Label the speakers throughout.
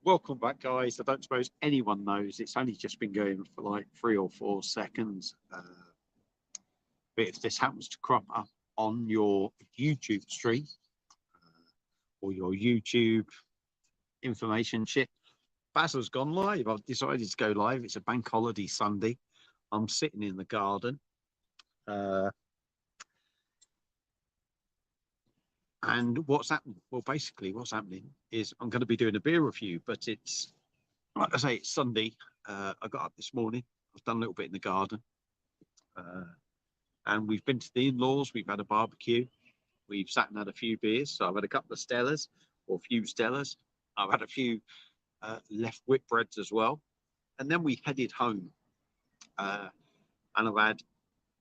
Speaker 1: Welcome back, guys. I don't suppose anyone knows. It's only just been going for like 3 or 4 seconds. But if this happens to crop up on your YouTube stream or your YouTube information shit, Basil's gone live. I've decided to go live. It's a bank holiday Sunday. I'm sitting in the garden. Uh, and what's happening? Well, basically, what's happening is I'm going to be doing a beer review, but it's like I say, it's Sunday. I got up this morning. I've done a little bit in the garden. Uh, and we've been to the in-laws. We've had a barbecue. We've sat and had a few beers. So I've had a couple of Stellas or a few Stellas. I've had a few left Whitbreads as well. And then we headed home. And I've had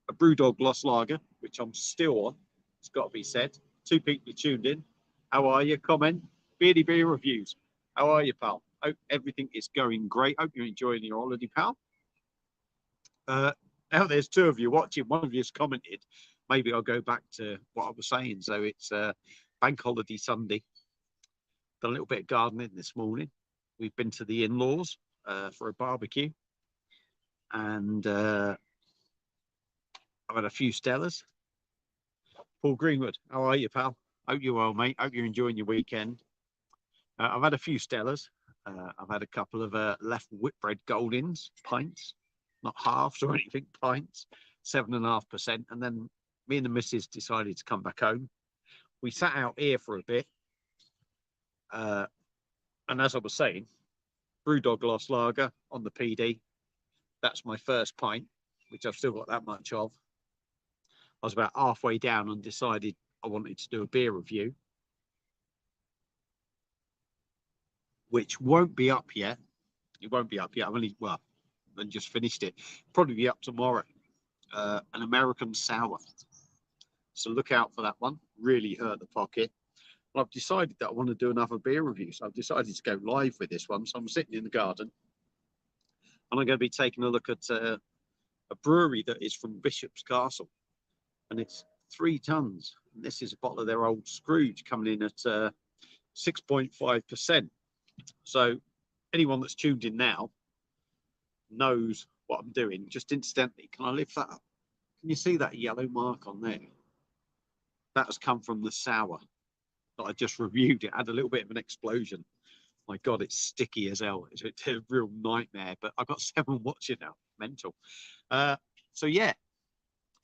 Speaker 1: a Brewdog Lost Lager, which I'm still on. It's got to be said. 2 people tuned in. How are you? Comment. Beardy Beer Reviews. How are you, pal? Hope everything is going great. Hope you're enjoying your holiday, pal. Now there's 2 of you watching. One of you's commented. Maybe I'll go back to what I was saying. So it's bank holiday Sunday. Done a little bit of gardening this morning. We've been to the in-laws for a barbecue. And I've had a few Stellas. Paul Greenwood, how are you, pal? Hope you're well, mate. Hope you're enjoying your weekend. I've had a few Stellas. I've had a couple of left Whitbread Goldings, pints, not halves or anything, pints, 7.5%. And then me and the missus decided to come back home. We sat out here for a bit. And as I was saying, Brewdog Lost Lager on the PD. That's my first pint, which I've still got that much of. I was about halfway down and decided I wanted to do a beer review, which won't be up yet. It won't be up yet. I've only, well, and just finished it. Probably be up tomorrow. An American sour. So look out for that one. Really hurt the pocket. Well, I've decided that I want to do another beer review. So I've decided to go live with this one. So I'm sitting in the garden. And I'm going to be taking a look at a brewery that is from Bishop's Castle. And it's 3 tons. And this is a bottle of their old Scrooge coming in at 6.5%. So anyone that's tuned in now knows what I'm doing. Just incidentally, can I lift that up? Can you see that yellow mark on there? That has come from the sour that I just reviewed. It had a little bit of an explosion. My God, it's sticky as hell. It's a real nightmare. But I've got 7 watching now. Mental. So yeah,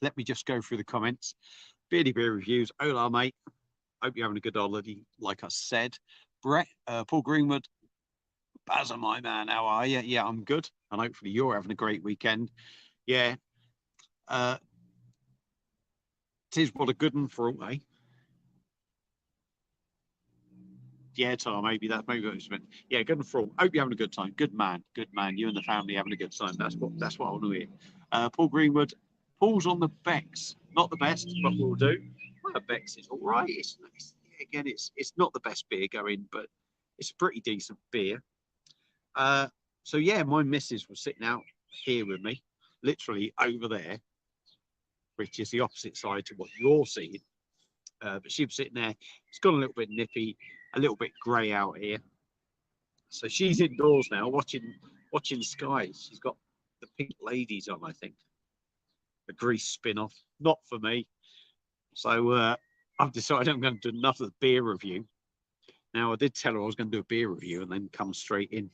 Speaker 1: let me just go through the comments. Beardy Beer Reviews. Hola, mate. Hope you're having a good holiday, like I said. Brett, Paul Greenwood. Bazza, my man, how are you? Yeah, I'm good. And hopefully you're having a great weekend. Yeah. Tis what a good one for all, eh? Yeah, Tom, maybe that's maybe what it's been. Yeah, good one for all. Hope you're having a good time. Good man, good man. You and the family having a good time. That's what I want to hear. Paul Greenwood. Paul's on the Bex. Not the best, but we'll do. Well, Bex is all right. Again, it's not the best beer going, but it's a pretty decent beer. So yeah, my missus was sitting out here with me, literally over there, which is the opposite side to what you're seeing. But she was sitting there. It's got a little bit nippy, a little bit grey out here. So she's indoors now watching skies. She's got the Pink Ladies on, I think. The Grease spin-off. Not for me. So I've decided I'm going to do another beer review. Now, I did tell her I was going to do a beer review and then come straight in.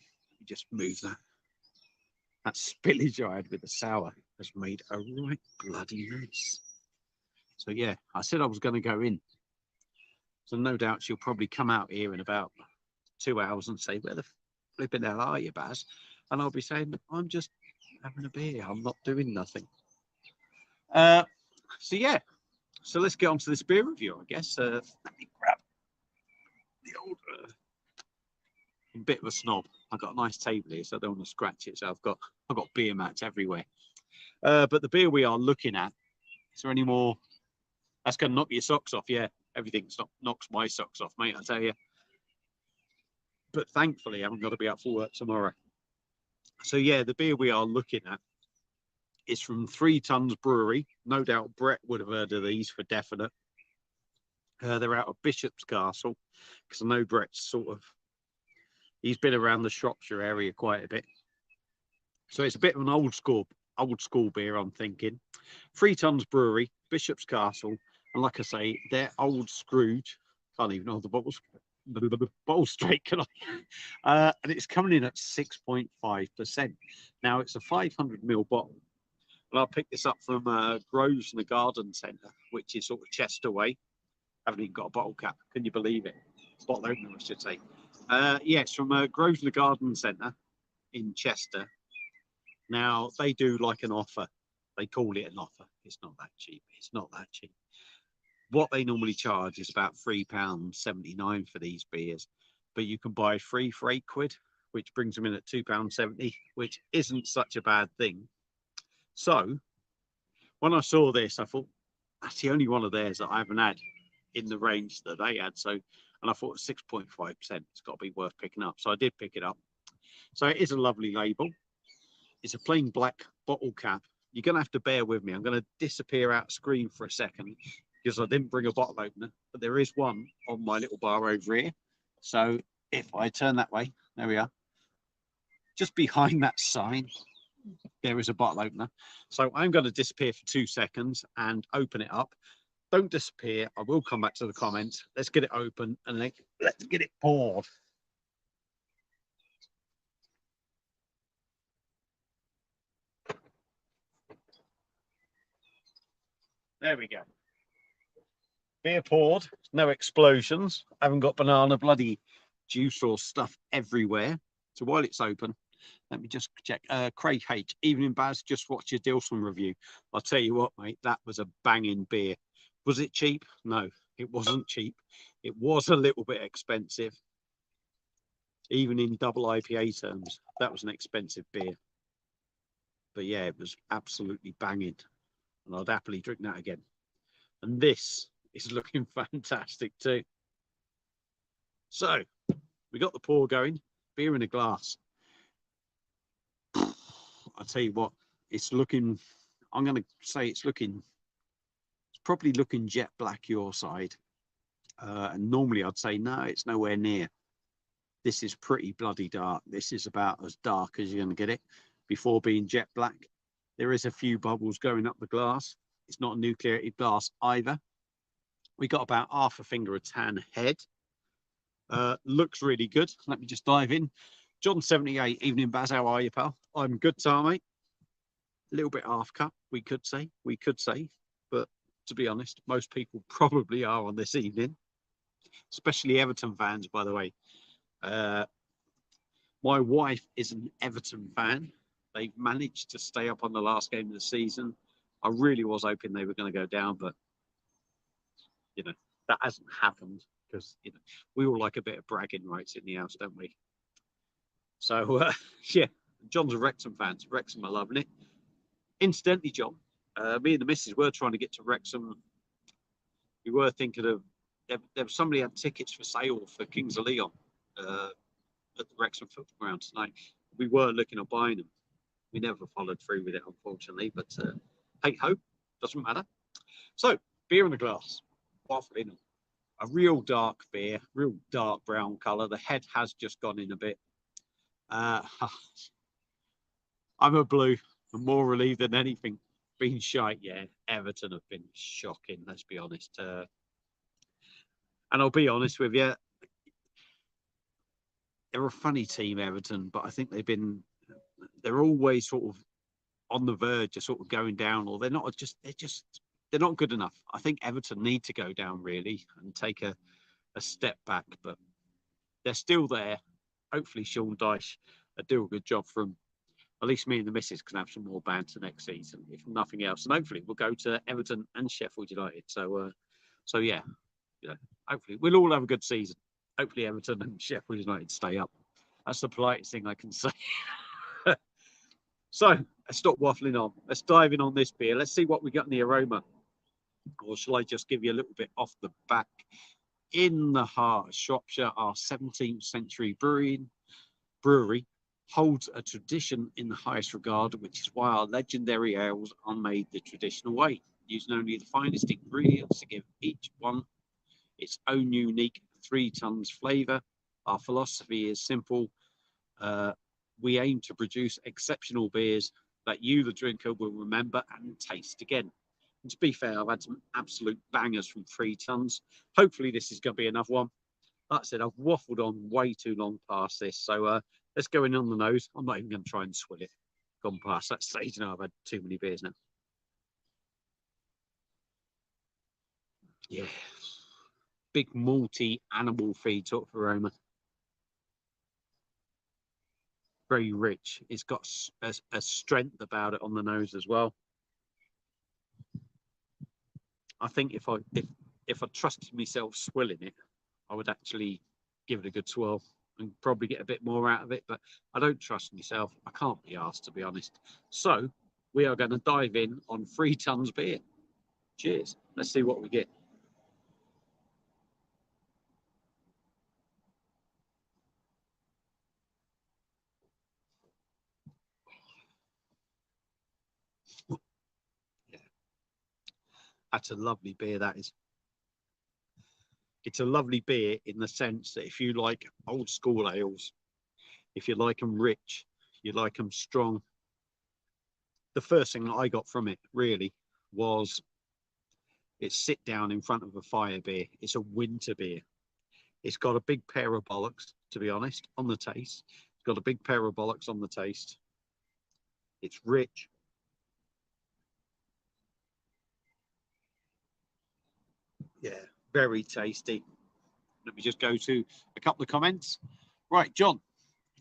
Speaker 1: Just move that. That spillage I had with the sour has made a right bloody mess. So yeah, I said I was going to go in. So no doubt she'll probably come out here in about 2 hours and say, where the flipping hell are you, Baz? And I'll be saying, I'm just having a beer. I'm not doing nothing. So yeah, so let's get on to this beer review, I guess. Let me grab the old... I'm a bit of a snob. I've got a nice table here, so I don't want to scratch it. So I've got beer mats everywhere. But the beer we are looking at, is there any more? That's going to knock your socks off. Yeah, everything knocks my socks off, mate, I tell you. But thankfully, I haven't got to be up for work tomorrow. So yeah, the beer we are looking at is from 3 Tons Brewery. No doubt Brett would have heard of these for definite. They're out of Bishop's Castle, because I know Brett's sort of He's been around the Shropshire area quite a bit. So it's a bit of an old school beer, I'm thinking. 3 Tons Brewery, Bishop's Castle, and like I say, they're old Scrooge. Can't even hold the bottles. Bottle straight, can I? And it's coming in at 6.5%. Now it's a 500 ml bottle. And I picked this up from Groves in the Garden Centre, which is sort of Chester way. Haven't even got a bottle cap. Can you believe it? Bottle opener, I should say. Yes, from Groves in the Garden Centre in Chester. Now they do like an offer. They call it an offer. It's not that cheap. It's not that cheap. What they normally charge is about £3.79 for these beers, but you can buy 3 for £8, which brings them in at £2.70, which isn't such a bad thing. So when I saw this, I thought that's the only one of theirs that I haven't had in the range that they had. So, and I thought 6.5%, it's got to be worth picking up. So I did pick it up. So it is a lovely label. It's a plain black bottle cap. You're going to have to bear with me. I'm going to disappear out of screen for a second because I didn't bring a bottle opener, but there is one on my little bar over here. So if I turn that way, there we are. Just behind that sign, there is a bottle opener. So I'm going to disappear for 2 seconds and open it up. Don't disappear. I will come back to the comments. Let's get it open and let's get it poured. There we go. Beer poured, no explosions. I haven't got banana bloody juice or stuff everywhere. So while it's open, let me just check. Craig H. Evening Baz, just watch your Dilson review. I'll tell you what, mate, that was a banging beer. Was it cheap? No, it wasn't cheap. It was a little bit expensive. Even in double IPA terms, that was an expensive beer. But yeah, it was absolutely banging. And I'd happily drink that again. And this is looking fantastic too. So we got the pour going, beer in a glass. I'll tell you what, it's looking, I'm going to say it's probably looking jet black your side. And normally I'd say, no, it's nowhere near. This is pretty bloody dark. This is about as dark as you're going to get it before being jet black. There is a few bubbles going up the glass. It's not a nucleated glass either. We got about half a finger of tan head. Looks really good. Let me just dive in. John 78, evening Baz, how are you, pal? I'm good, Tar, mate. A little bit half cut, we could say, but to be honest, most people probably are on this evening, especially Everton fans, by the way. My wife is an Everton fan. They've managed to stay up on the last game of the season. I really was hoping they were going to go down, but you know, that hasn't happened because you know we all like a bit of bragging rights in the house, don't we? So yeah, John's a Wrexham fan. Wrexham are loving it. Incidentally, John, me and the missus were trying to get to Wrexham. We were thinking of there was somebody had tickets for sale for Kings of Leon at the Wrexham football ground tonight. We were looking at buying them. We never followed through with it, unfortunately, but hey ho, doesn't matter. So, beer in the glass, waffling, a real dark beer, real dark brown colour. The head has just gone in a bit. I'm a blue. I'm more relieved than anything. Been shite, yeah. Everton have been shocking, let's be honest. And I'll be honest with you, they're a funny team, Everton, but I think they're always sort of on the verge of sort of going down, or they're not good enough. I think Everton need to go down really and take a step back, but they're still there. Hopefully Sean Dyche will do a good job for them. At least me and the missus can have some more banter next season, if nothing else. And hopefully we'll go to Everton and Sheffield United. So yeah, hopefully we'll all have a good season. Hopefully Everton and Sheffield United stay up. That's the politest thing I can say. So let's stop waffling on. Let's dive in on this beer. Let's see what we got in the aroma. Or shall I just give you a little bit off the back? In the heart of Shropshire, our 17th century brewery holds a tradition in the highest regard, which is why our legendary ales are made the traditional way, using only the finest ingredients to give each one its own unique 3 tons flavour. Our philosophy is simple. Uh, we aim to produce exceptional beers that you, the drinker, will remember and taste again. And to be fair, I've had some absolute bangers from 3 Tons. Hopefully, this is going to be another one. Like I said, I've waffled on way too long past this. So let's go in on the nose. I'm not even going to try and swill it. Gone past that stage now. I've had too many beers now. Yeah. Big malty animal feed sort of aroma. Very rich. It's got a strength about it on the nose as well. I think if I trusted myself swilling it, I would actually give it a good swirl and probably get a bit more out of it. But I don't trust myself. I can't be asked, to be honest. So we are going to dive in on 3 Tons beer. Cheers. Let's see what we get. Yeah. That's a lovely beer, that is. It's a lovely beer in the sense that if you like old school ales, if you like them rich, you like them strong. The first thing that I got from it really was it's sit down in front of a fire beer. It's a winter beer. It's got a big pair of bollocks, to be honest, on the taste. It's got a big pair of bollocks on the taste. It's rich. Yeah, very tasty. Let me just go to a couple of comments. Right, John,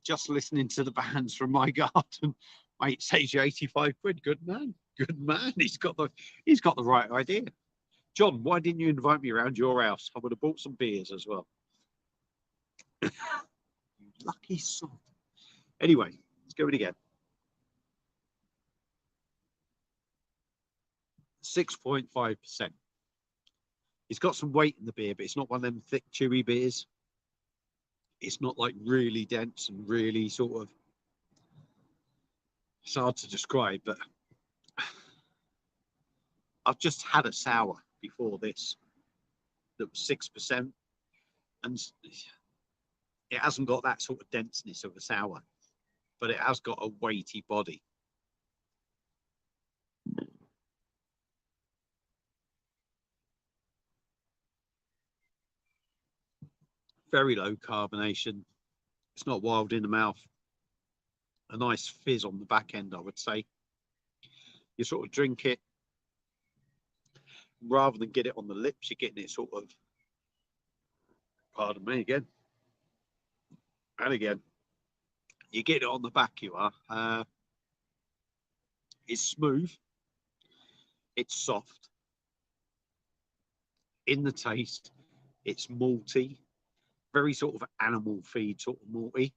Speaker 1: just listening to the bands from my garden. Mate, saves you 85 quid. Good man. Good man. He's got the right idea. John, why didn't you invite me around your house? I would have bought some beers as well. You lucky sod. Anyway, let's go it again. 6.5%. It's got some weight in the beer, but it's not one of them thick, chewy beers. It's not like really dense and really sort of, it's hard to describe, but I've just had a sour before this that was 6%, and it hasn't got that sort of denseness of a sour, but it has got a weighty body. Very low carbonation. It's not wild in the mouth. A nice fizz on the back end, I would say. You sort of drink it, rather than get it on the lips, you're getting it sort of, pardon me again, and again, you get it on the back, you are. It's smooth, it's soft. In the taste, it's malty, very sort of animal feed, sort of malty.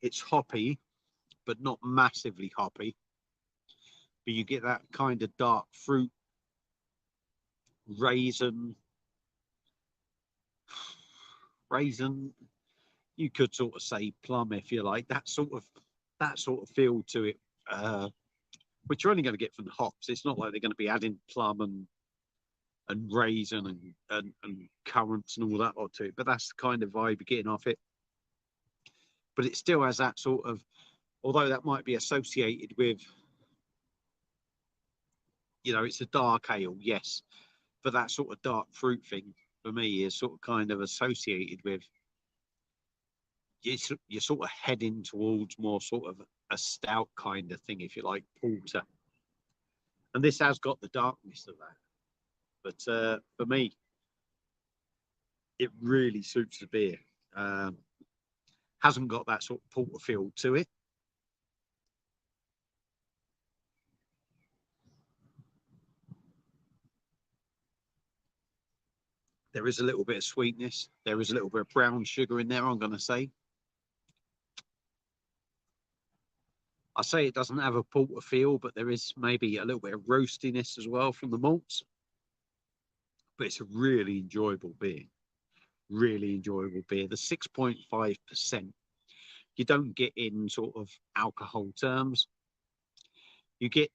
Speaker 1: It's hoppy, but not massively hoppy. But you get that kind of dark fruit, raisin. You could sort of say plum if you like. That sort of feel to it, which you're only going to get from the hops. It's not like they're going to be adding plum and raisin and currants and all that lot to it. But that's the kind of vibe you're getting off it. But it still has that sort of, although that might be associated with, it's a dark ale, yes, but that sort of dark fruit thing for me is sort of kind of associated with, you're sort of heading towards more sort of a stout kind of thing, if you like, porter. And this has got the darkness of that. But for me, it really suits the beer. Hasn't got that sort of porter feel to it. There is a little bit of sweetness. There is a little bit of brown sugar in there, I'm going to say. I say it doesn't have a porter feel, but there is maybe a little bit of roastiness as well from the malts. But it's a really enjoyable beer. Really enjoyable beer. The 6.5%, you don't get in sort of alcohol terms. You get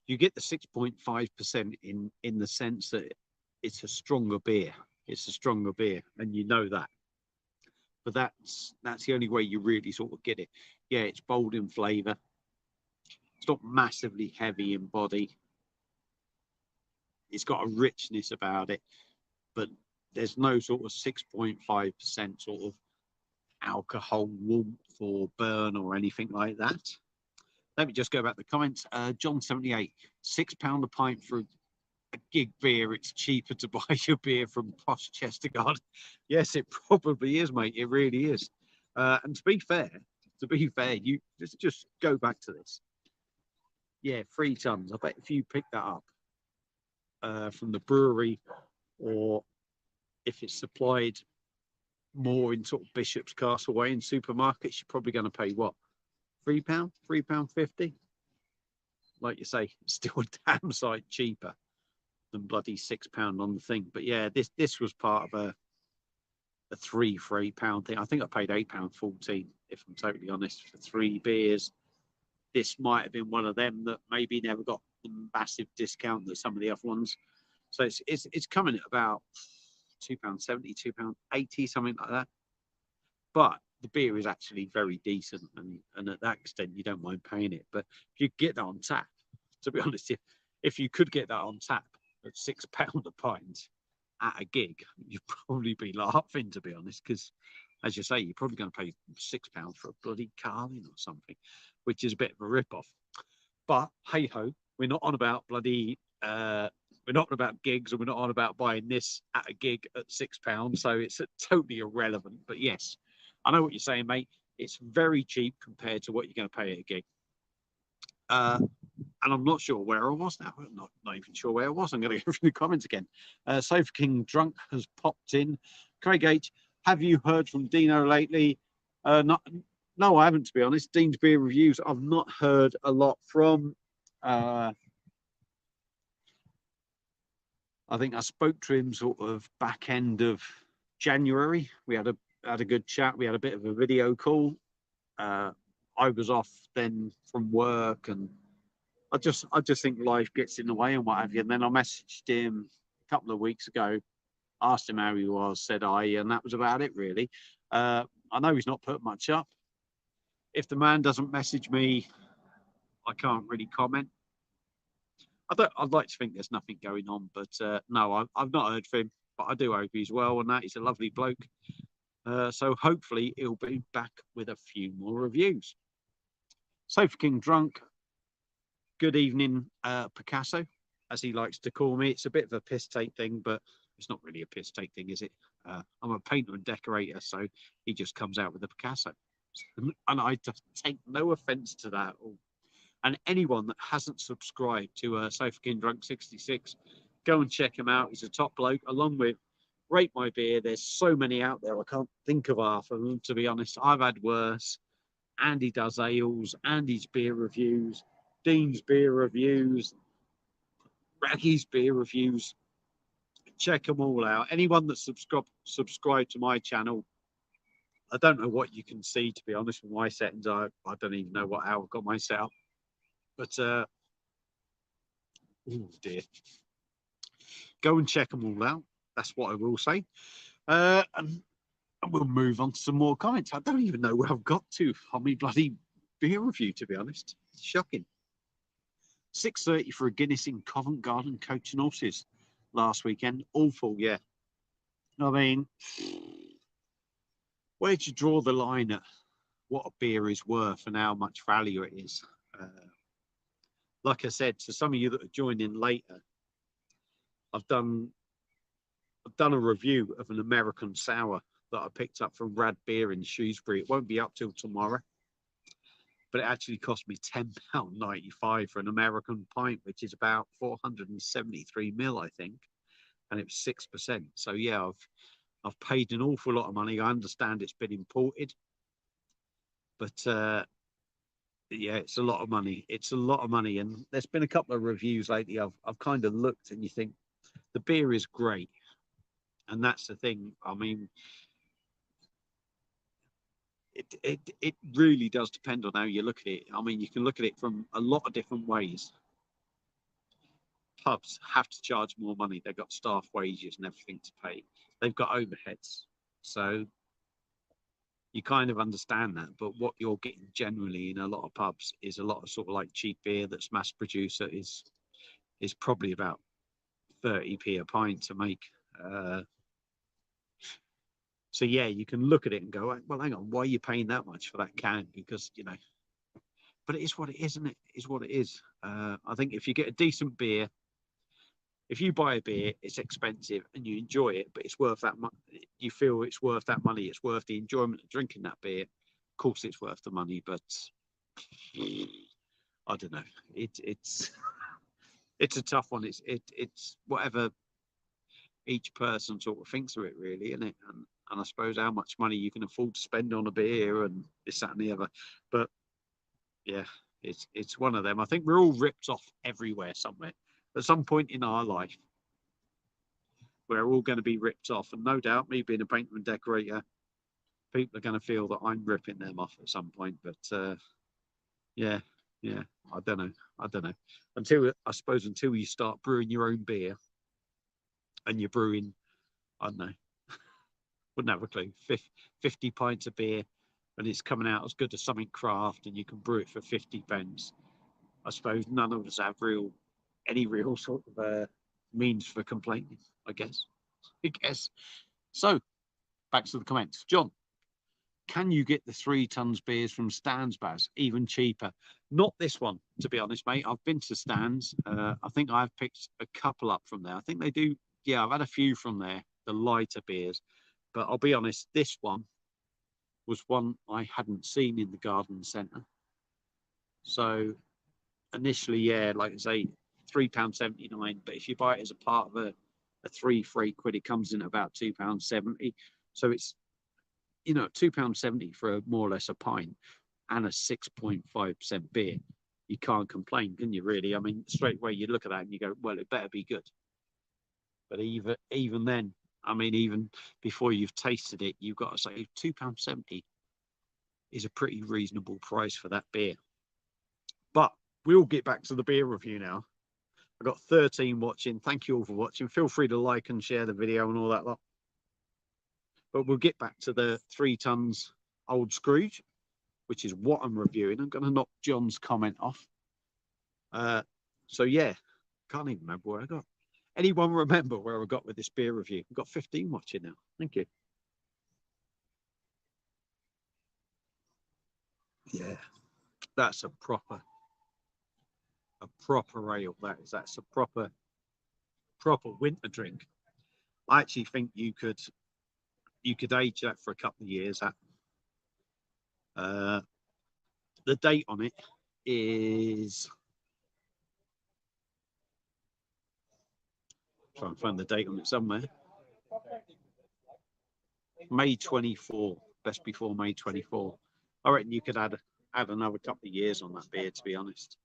Speaker 1: You get the 6.5% in the sense that it's a stronger beer. It's a stronger beer, and you know that. But that's the only way you really sort of get it. Yeah, it's bold in flavour. It's not massively heavy in body. It's got a richness about it, but there's no sort of 6.5% sort of alcohol warmth or burn or anything like that. Let me just go back to the comments. John 78, £6 a pint for a gig beer. It's cheaper to buy your beer from Posh Chestergard. Yes, it probably is, mate. It really is. And to be fair, you just go back to this. Yeah, 3 tons. I bet if you pick that up from the brewery, or if it's supplied more in sort of Bishop's Castle way in supermarkets, you're probably going to pay what, £3, £3.50. Like you say, it's still a damn sight cheaper than bloody £6 on the thing. But yeah, this was part of a 3 for £8 thing. I think I paid £8.14, if I'm totally honest, for 3 beers. This might have been one of them that maybe never got the massive discount that some of the other ones. So it's coming at about £2.70, £2.80, something like that. But the beer is actually very decent, and at that extent, you don't mind paying it. But if you get that on tap, to be honest, if you could get that on tap at £6 a pint at a gig, you'd probably be laughing, to be honest, because as you say, you're probably going to pay £6 for a bloody Carling or something, which is a bit of a rip-off. But hey ho, we're not on about bloody we're not on about gigs, and we're not on about buying this at a gig at £6, so it's totally irrelevant. But yes, I know what you're saying, mate. It's very cheap compared to what you're going to pay at a gig. And I'm not sure where I was now. I'm not even sure where I was. I'm going to go through the comments again. Sofa King Drunk has popped in. Craig H, have you heard from Dino lately? No, I haven't, to be honest. Dean's Beer Reviews, I've not heard a lot from. I think I spoke to him sort of back end of January. We had a good chat. We had a bit of a video call. I was off then from work, and I just think life gets in the way and what have you. And then I messaged him a couple of weeks ago, asked him how he was, said hi, and that was about it really. I know he's not put much up. If the man doesn't message me, I can't really comment. I'd like to think there's nothing going on, but no, I've not heard from him. But I do hope he's well, and that he's a lovely bloke. So hopefully he'll be back with a few more reviews. Sofa King Drunk, good evening, Picasso, as he likes to call me. It's a bit of a piss take thing, but it's not really a piss take thing, is it? I'm a painter and decorator, so he just comes out with a Picasso. And I just take no offence to that at all. And anyone that hasn't subscribed to Sofa King Drunk 66, go and check him out. He's a top bloke, along with Rate My Beer. There's so many out there. I can't think of half of them, to be honest. I've had worse. Andy does ales, Andy's beer reviews, Dean's beer reviews, Raggy's beer reviews. Check them all out. Anyone that subscribed to my channel, I don't know what you can see, to be honest, with my settings. I don't even know how I've got my setup. But, oh dear. Go and check them all out. That's what I will say. And we'll move on to some more comments. I don't even know where I've got to on my bloody beer review, to be honest. It's shocking. 6:30 for a Guinness in Covent Garden, Coach and Horses last weekend. Awful, yeah. I mean, where'd you draw the line at what a beer is worth and how much value it is? Like I said, to some of you that are joining later, I've done a review of an American sour that I picked up from Rad Beer in Shrewsbury. It won't be up till tomorrow, but it actually cost me £10.95 for an American pint, which is about 473 ml, I think, and it was 6%. So yeah, I've paid an awful lot of money. I understand it's been imported, but yeah, it's a lot of money. It's a lot of money, and there's been a couple of reviews lately. I've kind of looked, and you think the beer is great, and that's the thing. I mean, it really does depend on how you look at it. I mean, you can look at it from a lot of different ways. pubs have to charge more money. They've got staff wages and everything to pay. They've got overheads. So you kind of understand that. But what you're getting generally in a lot of pubs is a lot of sort of like cheap beer that's mass producer is probably about 30p a pint to make. So yeah, you can look at it and go, well, hang on, why are you paying that much for that can? Because, you know, but it is what it is, isn't it? It's what it is. I think if you get a decent beer, if you buy a beer, it's expensive and you enjoy it, but it's worth that money. You feel it's worth that money. It's worth the enjoyment of drinking that beer. Of course, it's worth the money, but I don't know. It's it's a tough one. It's whatever each person sort of thinks of it, really, isn't it? And I suppose how much money you can afford to spend on a beer and this, that, and the other. But yeah, it's one of them. I think we're all ripped off everywhere somewhere. At some point in our life, we're all going to be ripped off. And no doubt, me being a painter and decorator, people are going to feel that I'm ripping them off at some point. But yeah, I don't know. I suppose until you start brewing your own beer and you're brewing, I don't know, wouldn't have a clue, 50 pints of beer and it's coming out as good as something craft and you can brew it for 50 pence. I suppose none of us have any real sort of means for complaining, I guess. So, back to the comments. John, can you get the 3 tons beers from Stan's, Baz, even cheaper? Not this one, to be honest, mate. I've been to Stan's. I think I've picked a couple up from there. I think they do. Yeah, I've had a few from there, the lighter beers. But I'll be honest, this one was one I hadn't seen in the garden centre. So initially, yeah, like I say, £3.79. But if you buy it as a part of a 3 for £8, it comes in at about £2.70. So it's, you know, £2.70 for more or less a pint and a 6.5% beer. You can't complain, can you, really? I mean, straight away you look at that and you go, well, it better be good. But even then, I mean, even before you've tasted it, you've got to say £2.70 is a pretty reasonable price for that beer. But we'll get back to the beer review now. I've got 13 watching. Thank you all for watching. Feel free to like and share the video and all that lot. But we'll get back to the 3 tons Old Scrooge, which is what I'm reviewing. I'm going to knock John's comment off. So yeah, can't even remember where I got. Anyone remember where I got with this beer review? We've got 15 watching now. Thank you. Yeah, that's a proper ale. That's a proper winter drink. I actually think you could age that for a couple of years. The date on it is, try and find the date on it somewhere. May 24, best before May 24. I reckon you could add another couple of years on that beer, to be honest.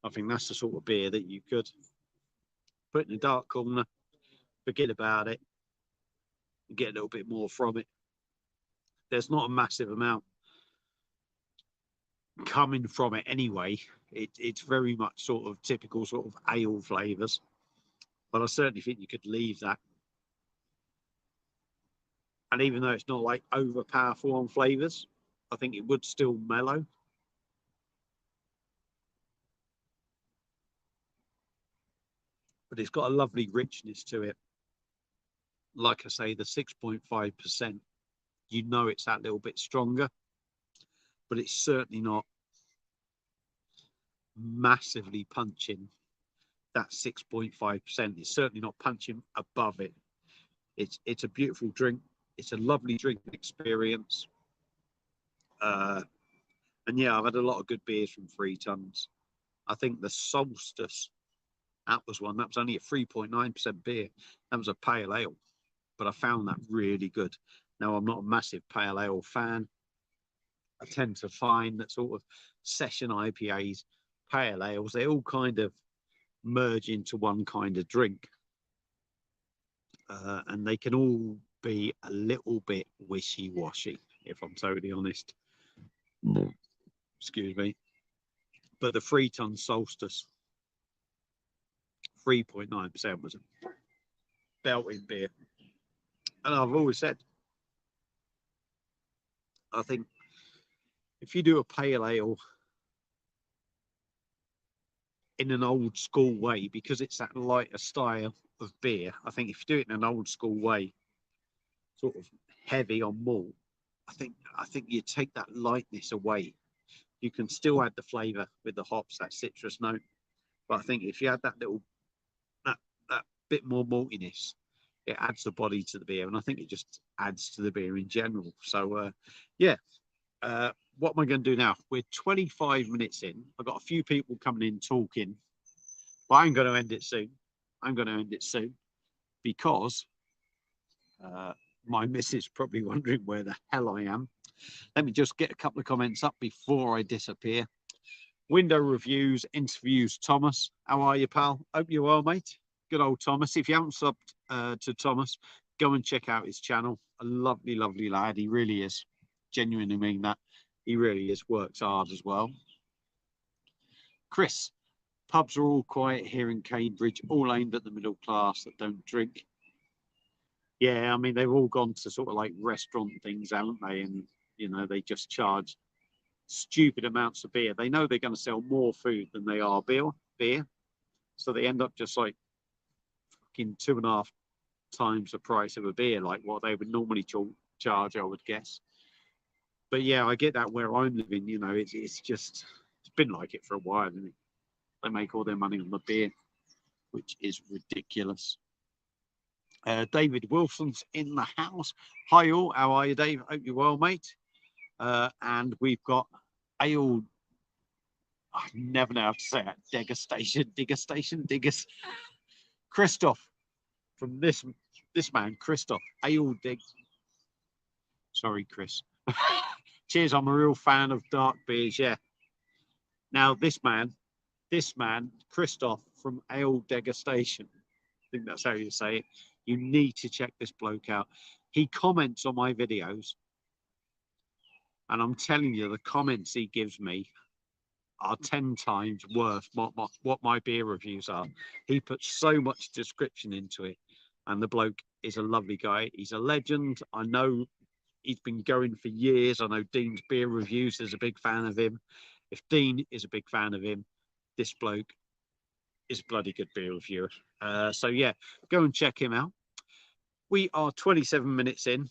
Speaker 1: I think that's the sort of beer that you could put in a dark corner, forget about it, and get a little bit more from it. There's not a massive amount coming from it anyway. It's very much sort of typical sort of ale flavours. But I certainly think you could leave that. And even though it's not like over powerful on flavours, I think it would still mellow. But it's got a lovely richness to it. Like I say, the 6.5%, you know it's that little bit stronger, but it's certainly not massively punching that 6.5%. It's certainly not punching above it. It's a beautiful drink. It's a lovely drinking experience. And yeah, I've had a lot of good beers from 3 tons. I think the Solstice, that was one. That was only a 3.9% beer. That was a pale ale, but I found that really good. Now, I'm not a massive pale ale fan. I tend to find that sort of session IPAs, pale ales, they all kind of merge into one kind of drink. And they can all be a little bit wishy-washy, if I'm totally honest. Excuse me. But the 3 ton Solstice, 3.9% was a belting beer. And I've always said, I think if you do a pale ale in an old school way, because it's that lighter style of beer, I think if you do it in an old school way, sort of heavy on malt, I think you take that lightness away. You can still add the flavour with the hops, that citrus note, but I think if you add that that bit more maltiness, it adds the body to the beer, and I think it just adds to the beer in general. So yeah, what am I going to do now? We're 25 minutes in. I've got a few people coming in talking, but I'm going to end it soon. I'm going to end it soon because my missus probably wondering where the hell I am. Let me just get a couple of comments up before I disappear. Window reviews, interviews, Thomas. How are you, pal? Hope you're well, mate. Good old Thomas. If you haven't subbed to Thomas, go and check out his channel. A lovely, lovely lad. He really is. Genuinely mean that. He really is. Works hard as well. Chris, pubs are all quiet here in Cambridge, all aimed at the middle class that don't drink. Yeah, I mean, they've all gone to sort of like restaurant things, haven't they? And, you know, they just charge stupid amounts of beer. They know they're going to sell more food than they are beer. So they end up just like fucking 2.5 times the price of a beer, like what they would normally charge, I would guess. But yeah, I get that where I'm living, you know, it's been like it for a while, isn't it? They make all their money on the beer, which is ridiculous. David Wilson's in the house. Hi all, how are you, Dave? Hope you're well, mate. And we've got ale. I never know how to say it. Digger. Christoph from this man, Christoph. Ale dig. Sorry, Chris. Cheers. I'm a real fan of dark beers. Yeah. Now this man, Christoph from Ale Degustation. I think that's how you say it. You need to check this bloke out. He comments on my videos, and I'm telling you, the comments he gives me are 10 times worth what my beer reviews are. He puts so much description into it, and the bloke is a lovely guy. He's a legend. I know he's been going for years. I know Dean's Beer Reviews is a big fan of him. If Dean is a big fan of him, this bloke is a bloody good beer reviewer. So yeah, go and check him out. We are 27 minutes in.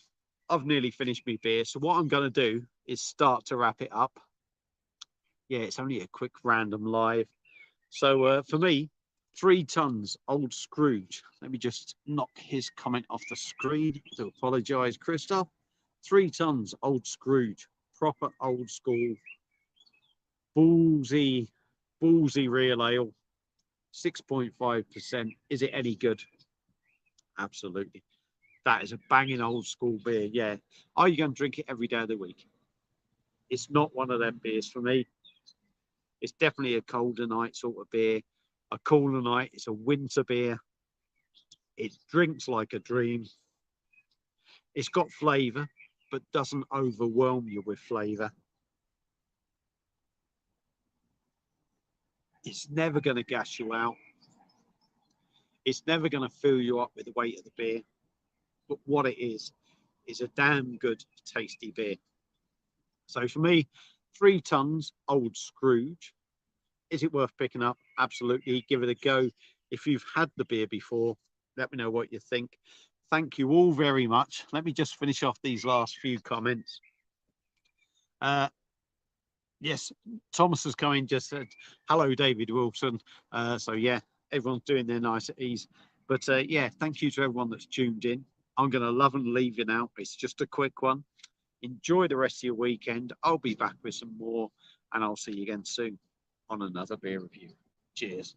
Speaker 1: I've nearly finished my beer. So what I'm going to do is start to wrap it up. Yeah, it's only a quick random live. So for me, 3 tons old Scrooge. Let me just knock his comment off the screen. I do apologise, Christoph. 3 tons old Scrooge. Proper old school. Ballsy real ale. 6.5%. Is it any good? Absolutely. That is a banging old school beer. Yeah. Are you going to drink it every day of the week? It's not one of them beers for me. It's definitely a colder night sort of beer. A cooler night. It's a winter beer. It drinks like a dream. It's got flavour, but doesn't overwhelm you with flavour. It's never going to gas you out. It's never going to fill you up with the weight of the beer. But what it is a damn good, tasty beer. So for me, 3 tons old Scrooge. Is it worth picking up? Absolutely. Give it a go. If you've had the beer before, let me know what you think. Thank you all very much. Let me just finish off these last few comments. Yes, Thomas has come in, just said, hello, David Wilson. So yeah, everyone's doing their nice at ease. But yeah, thank you to everyone that's tuned in. I'm going to love and leave you now. It's just a quick one. Enjoy the rest of your weekend. I'll be back with some more, and I'll see you again soon on another beer review. Cheers.